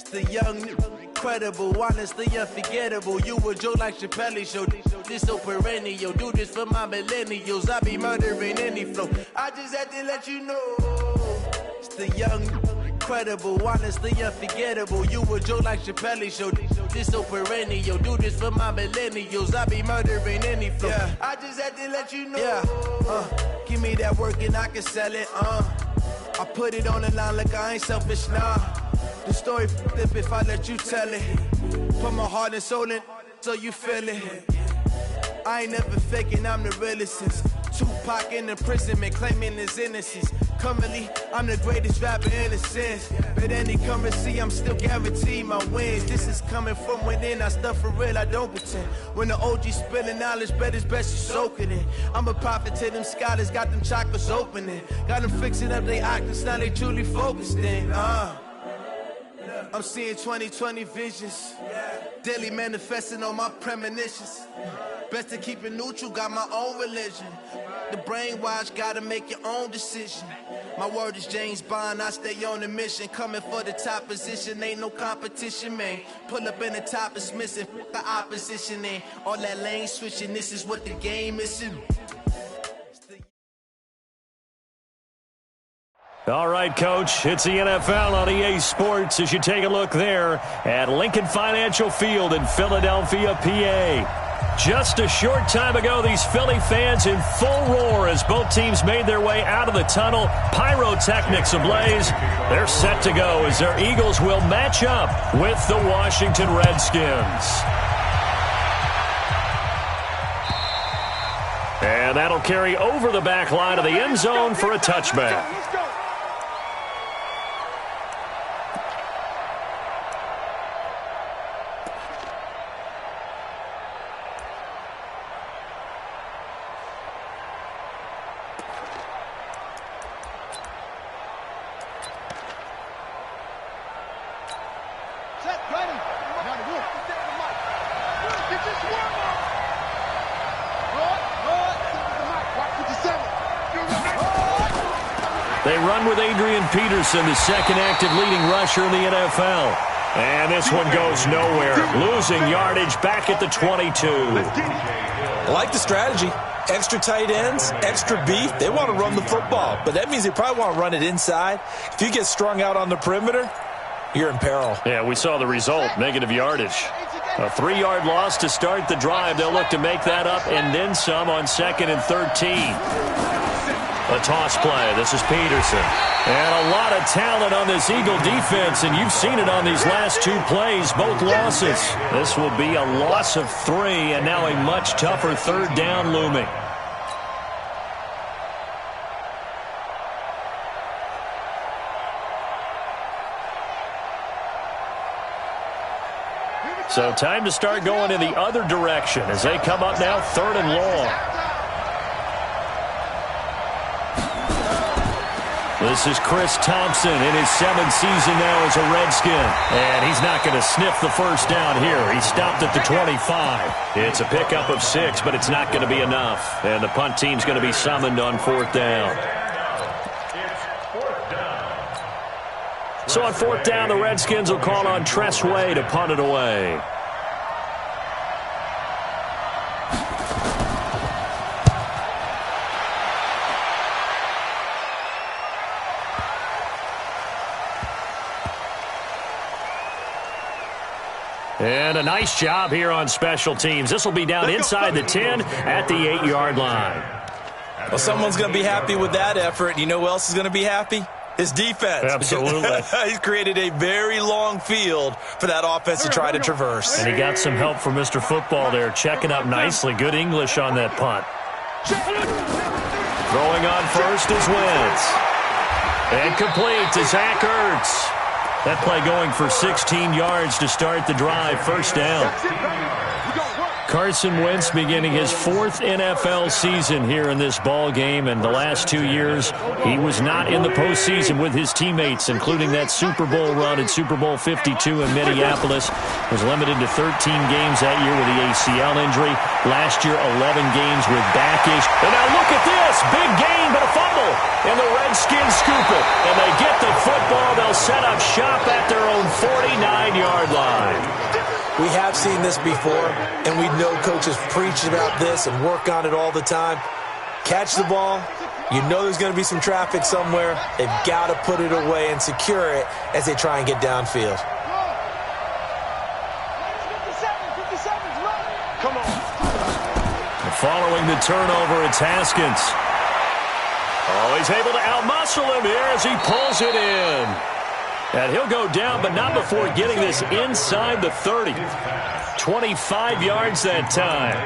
The young, incredible, honestly unforgettable. You a joke like Chappelle Show. This so perennial. Do this for my millennials. I be murdering any flow. I just had to let you know. It's the young, incredible, honestly unforgettable. You a joke like Chappelle Show. This so perennial. Do this for my millennials. I be murdering any flow. Yeah. I just had to let you know. Yeah. Give me that work and I can sell it. I put it on the line like I ain't selfish, nah. The story flip if I let you tell it. Put my heart and soul in so you feel it. I ain't never faking, I'm the realest since Tupac in imprisonment, claiming his innocence. Currently, I'm the greatest rapper in a sense. But any currency, I'm still guaranteed my wins. This is coming from within, I stuff for real, I don't pretend. When the OG spilling knowledge, bet it's best you soak it in. I'm a prophet to them scholars, got them chakras opening. Got them fixing up they octaves, now they truly focused in. I'm seeing 2020 visions, daily manifesting on my premonitions. Best to keep it neutral, got my own religion. The brainwash, gotta make your own decision. My word is James Bond, I stay on the mission. Coming for the top position, ain't no competition, man. Pull up in the top is missing, the opposition ain't. All that lane switching, this is what the game is. All right, Coach, it's the NFL on EA Sports as you take a look there at Lincoln Financial Field in Philadelphia, PA. Just a short time ago, these Philly fans in full roar as both teams made their way out of the tunnel. Pyrotechnics ablaze. They're set to go as their Eagles will match up with the Washington Redskins. And that'll carry over the back line of the end zone for a touchback. They run with Adrian Peterson, the second active leading rusher in the NFL. And this one goes nowhere. Losing yardage back at the 22. I like the strategy. Extra tight ends, extra beef. They want to run the football, but that means they probably want to run it inside. If you get strung out on the perimeter, you're in peril. Yeah, we saw the result, negative yardage. A 3-yard loss to start the drive. They'll look to make that up and then some on 2nd and 13. A toss play. This is Peterson. And a lot of talent on this Eagle defense, and you've seen it on these last 2 plays, both losses. This will be a loss of 3, and now a much tougher 3rd down looming. So time to start going in the other direction as they come up now 3rd and long. This is Chris Thompson in his 7th season now as a Redskin. And he's not going to sniff the first down here. He stopped at the 25. It's a pickup of 6, but it's not going to be enough. And the punt team's going to be summoned on 4th down. So on 4th down, the Redskins will call on Tress Way to punt it away. And a nice job here on special teams. This will be down inside the 10 at the 8-yard line. Well, someone's going to be happy with that effort. You know who else is going to be happy? His defense. Absolutely. He's created a very long field for that offense to try to traverse. And he got some help from Mr. Football there, checking up nicely. Good English on that punt. Throwing on first is Wentz. And complete to Zach Ertz. That play going for 16 yards to start the drive. 1st down. Carson Wentz beginning his 4th NFL season here in this ball game, and the last 2 years he was not in the postseason with his teammates, including that Super Bowl run in Super Bowl 52 in Minneapolis. Was limited to 13 games that year with the ACL injury. Last year, 11 games with back issues. And now look at this. Big gain, but a fumble. And the Redskins scoop it. And they get the football. They'll set up shop at their own 49. We have seen this before, and we know coaches preach about this and work on it all the time. Catch the ball. You know there's going to be some traffic somewhere. They've got to put it away and secure it as they try and get downfield. Come on. Following the turnover, it's Haskins. Oh, he's able to outmuscle him here as he pulls it in. And he'll go down, but not before getting this inside the 30. 25 yards that time.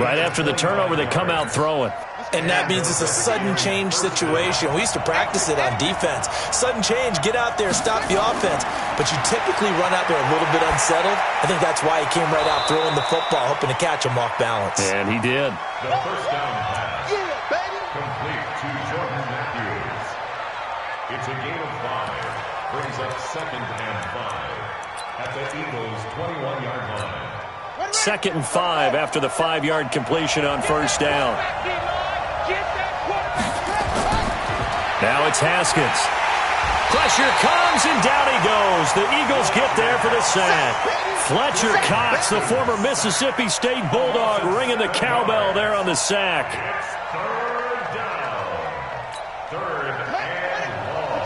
Right after the turnover, they come out throwing. And that means it's a sudden change situation. We used to practice it on defense. Sudden change, get out there, stop the offense. But you typically run out there a little bit unsettled. I think that's why he came right out throwing the football, hoping to catch him off balance. And he did. The first down pass. Yeah, baby. Complete to Jordan Matthews. It's a gain of 5. Brings up 2nd and 5 at the Eagles' 21-yard line. 2nd and 5 after the 5-yard completion on first down. Now it's Haskins. Pressure comes, and down he goes. The Eagles get there for the sack. Fletcher Cox, the former Mississippi State Bulldog, ringing the cowbell there on the sack. Third down. 3rd and long.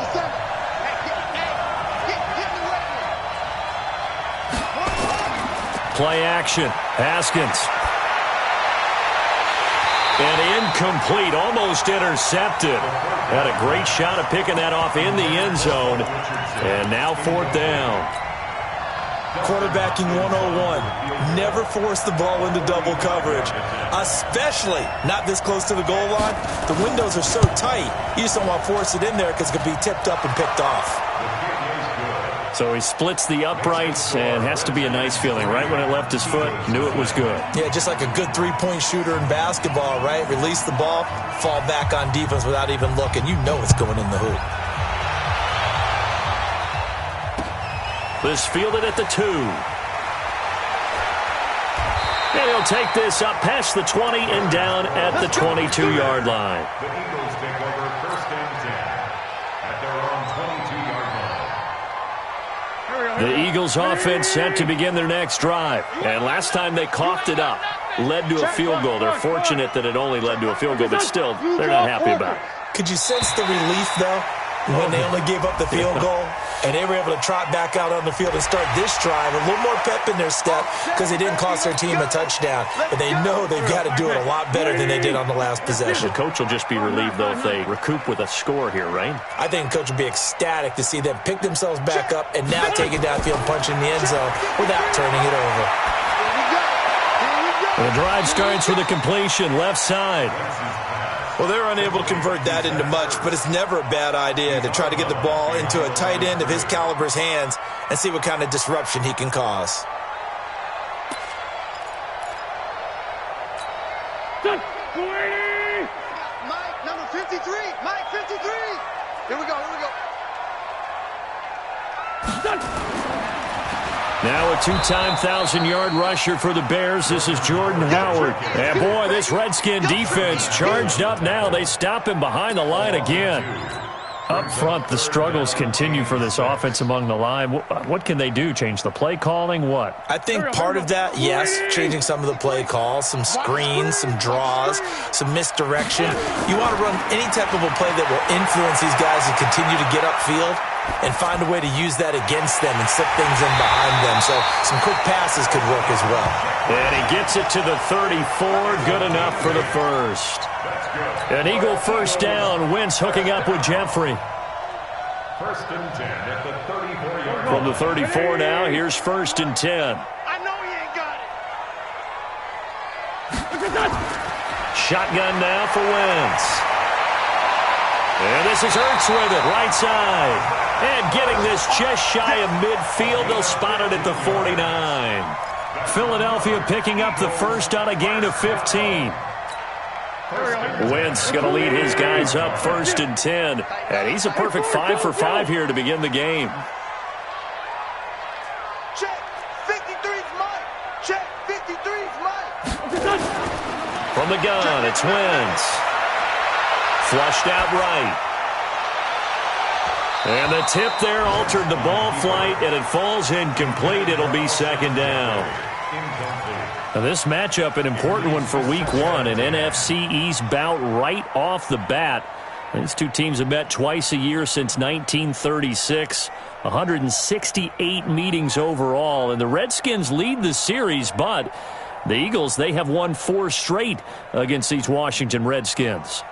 Play action. Haskins. And incomplete, almost intercepted. Had a great shot at picking that off in the end zone. And now 4th down. Quarterbacking 101. Never force the ball into double coverage, especially not this close to the goal line. The windows are so tight, you just don't want to force it in there because it could be tipped up and picked off. So he splits the uprights, and has to be a nice feeling. Right when it left his foot, knew it was good. Yeah, just like a good three-point shooter in basketball, right? Release the ball, fall back on defense without even looking. You know it's going in the hoop. This fielded at the 2. And he'll take this up past the 20 and down at the 22-yard line. The Eagles take over 1st and 10 at their own 22-yard line. The Eagles offense set to begin their next drive. And last time they coughed it up, led to a field goal. They're fortunate that it only led to a field goal, but still, they're not happy about it. Could you sense the relief, though, when they only gave up the field goal? And they were able to trot back out on the field and start this drive. A little more pep in their step because they didn't cost their team a touchdown. But they know they've got to do it a lot better than they did on the last possession. The coach will just be relieved, though, if they recoup with a score here, right? I think the coach will be ecstatic to see them pick themselves back up and now take it downfield, punch in the end zone without turning it over. The drive starts with a completion, left side. Well, they're unable to convert that into much, but it's never a bad idea to try to get the ball into a tight end of his caliber's hands and see what kind of disruption he can cause. Mike, number 53. Mike, 53. Here we go. Now a 2-time 1,000-yard rusher for the Bears. This is Jordan Howard. And boy, this Redskin defense charged up now. They stop him behind the line again. Up front, the struggles continue for this offense among the line. What can they do? Change the play calling? What? I think part of that, yes, changing some of the play calls, some screens, some draws, some misdirection. You want to run any type of a play that will influence these guys to continue to get upfield and find a way to use that against them and slip things in behind them. So some quick passes could work as well. And he gets it to the 34. Good enough for the first. An Eagle first down. Wentz hooking up with Jeffrey. 1st and 10 at the 34-yard line. From the 34 now, here's 1st and 10. I know he ain't got it. Shotgun now for Wentz. And this is Ertz with it, right side. And getting this just shy of midfield. They'll spot it at the 49. Philadelphia picking up the first on a gain of 15. Wentz going to lead his guys up 1st and 10. And he's a perfect 5 for 5 here to begin the game. Check. 53's Mike. Check. 53's Mike. From the gun, it's Wentz. Flushed out right. And the tip there altered the ball flight, and it falls incomplete. It'll be second down. Now this matchup, an important one for Week 1, an NFC East bout right off the bat. These two teams have met twice a year since 1936, 168 meetings overall, and the Redskins lead the series, but the Eagles, they have won 4 straight against these Washington Redskins.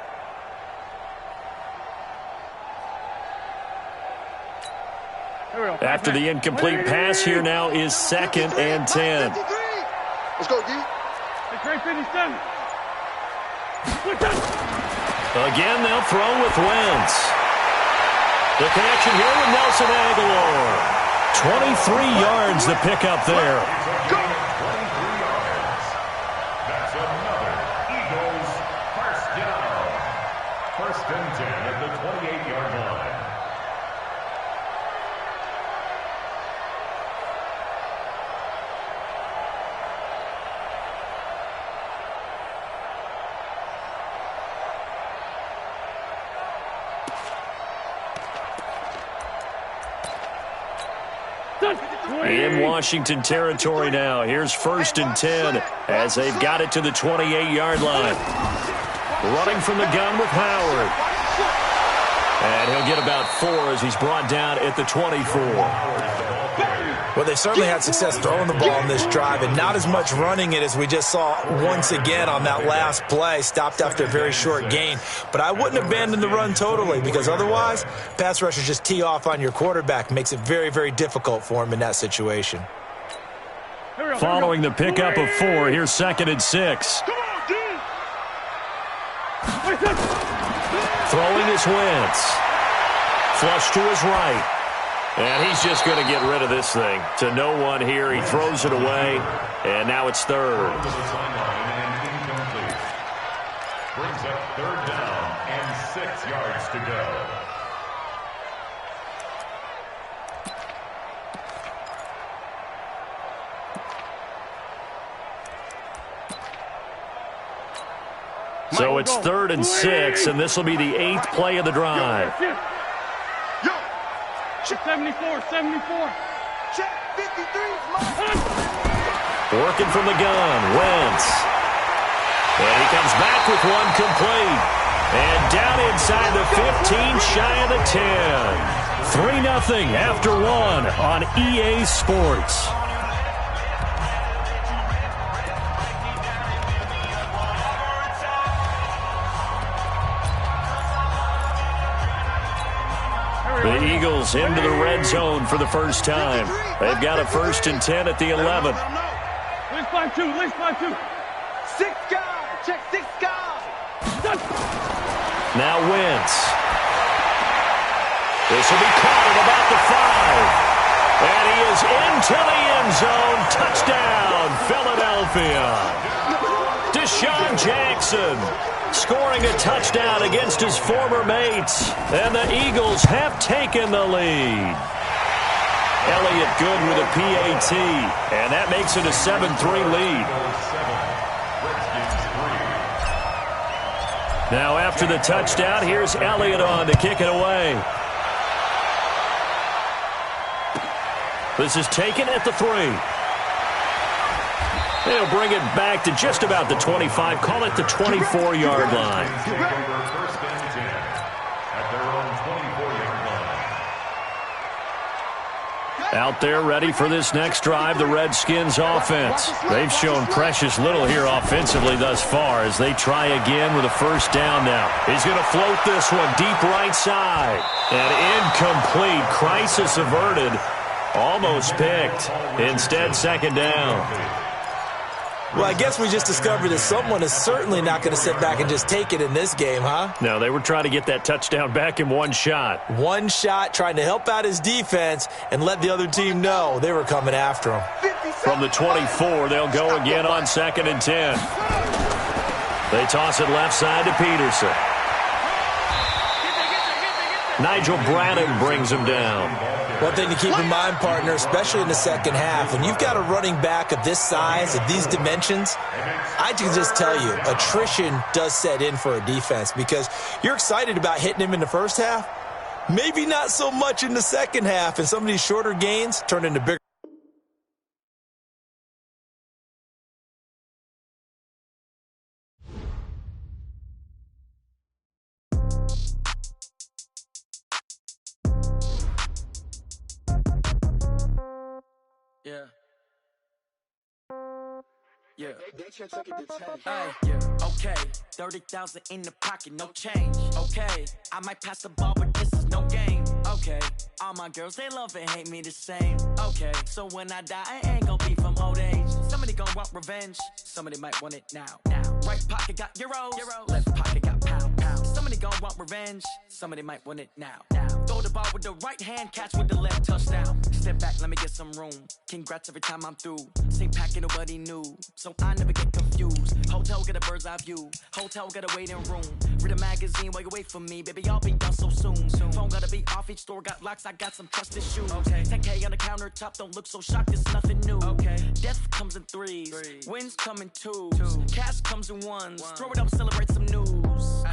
After the incomplete pass, here now is 2nd and 10. Let's go, D. Again, they'll throw with Wentz. The connection here with Nelson Aguilar. 23 yards the pickup there. That's another Eagles first down. 1st and 10 at the 28-yard line. In Washington territory now. Here's 1st and 10 as they've got it to the 28-yard line. Running from the gun with Howard. And he'll get about 4 as he's brought down at the 24. Well, they certainly had success throwing the ball in this drive, and not as much running it as we just saw once again on that last play. Stopped after a very short gain. But I wouldn't abandon the run totally, because otherwise, pass rushers just tee off on your quarterback. Makes it very, very difficult for him in that situation. Following the pickup of 4, here's 2nd and 6. Throwing is Wentz. Flush to his right. And he's just going to get rid of this thing. To no one here. He throws it away. And now it's 3rd. Brings up 3rd down and 6 yards to go. So it's 3rd and 6, and this will be the 8th play of the drive. Check 74. Check 53. Working from the gun, Wentz. And he comes back with one complete. And down inside the 15, shy of the 10. 3-0 after 1 on EA Sports. The Eagles into the red zone for the first time. They've got a 1st and 10 at the 11. Least 5-2. 6 guys. Check 6 guys. Now Wentz. This will be caught at about the 5. And he is into the end zone. Touchdown, Philadelphia. Deshaun Jackson scoring a touchdown against his former mates. And the Eagles have taken the lead. Elliott good with a PAT. And that makes it a 7-3 lead. Now after the touchdown, here's Elliott on to kick it away. This is taken at the 3. They'll bring it back to just about the 25. Call it the 24-yard line. Out there ready for this next drive, the Redskins offense. They've shown precious little here offensively thus far as they try again with a 1st down now. He's going to float this one deep right side. And incomplete. Crisis averted. Almost picked. Instead, 2nd down. Well, I guess we just discovered that someone is certainly not going to sit back and just take it in this game, huh? No, they were trying to get that touchdown back in one shot. One shot, trying to help out his defense and let the other team know they were coming after him. From the 24, they'll go again on 2nd and 10. They toss it left side to Peterson. Nigel Bradham brings him down. One thing to keep in mind, partner, especially in the second half, when you've got a running back of this size, of these dimensions, I can just tell you, attrition does set in for a defense because you're excited about hitting him in the first half, Maybe not so much in the second half, and some of these shorter gains turn into bigger. Yeah. Yeah. Hey, yeah. Okay. 30,000 in the pocket, no change. Okay. I might pass the ball, but this is no game. Okay. All my girls, they love and hate me the same. Okay. So when I die, I ain't gon' be from old age. Somebody gon' want revenge. Somebody might want it now. Right pocket got euros. Left pocket got pound. Somebody gon' want revenge. Somebody might want it now. Throw the ball with the right hand, catch with the left, touchdown. Step back, let me get some room. Congrats every time I'm through. Same packet, nobody knew, so I never get confused. Hotel get a bird's eye view. Hotel get a waiting room. Read a magazine while you wait for me, baby. I'll be done so soon. Phone gotta be off. Each store got locks. I got some trusted shoes. 10K on the countertop. Don't look so shocked. It's nothing new. Death comes in threes. Wins come in twos. Cash comes in ones. Throw it up, celebrate some news.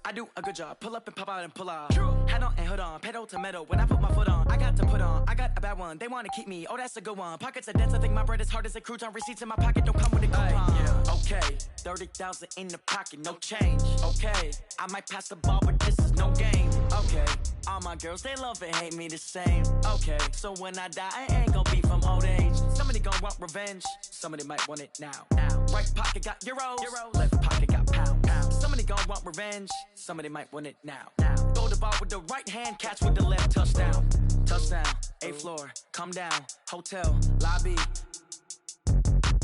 I do a good job. Pull up and pop out and pull out. Head on and hood on. Pedal to metal. When I put my foot on, I got to put on. I got a bad one. They want to keep me. Oh, that's a good one. Pockets are dense. I think my bread is hard as a crouton. Receipts in my pocket don't come with a coupon. Okay. 30,000 in the pocket. No change. Okay. I might pass the ball, but this is no game. Okay. All my girls, they love and hate me the same. Okay. So when I die, I ain't gon' be from old age. Somebody gon' want revenge. Somebody might want it now. Right pocket got euros. Left pocket got pound. Somebody gon' want revenge. Somebody might want it now. Throw the ball with the right hand, catch with the left, touchdown. Touchdown, 8th floor, come down, hotel, lobby.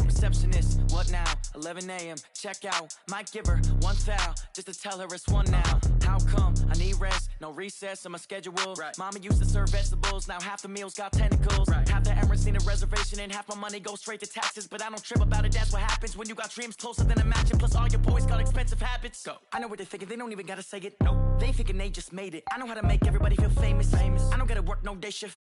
Receptionist, what now? 11 a.m., check out. Might give her one foul, just to tell her it's one now. How come? I need rest, no recess in my schedule. Mama used to serve vegetables, now half the meals got tentacles. Half the Emirates need a reservation and half my money goes straight to taxes. But I don't trip about it, that's what happens when you got dreams closer than a match. And plus all your boys got expensive habits. Go. I know what they're thinking, they don't even gotta say it. No, they thinking they just made it. I know how to make everybody feel famous. I don't gotta work no day shift.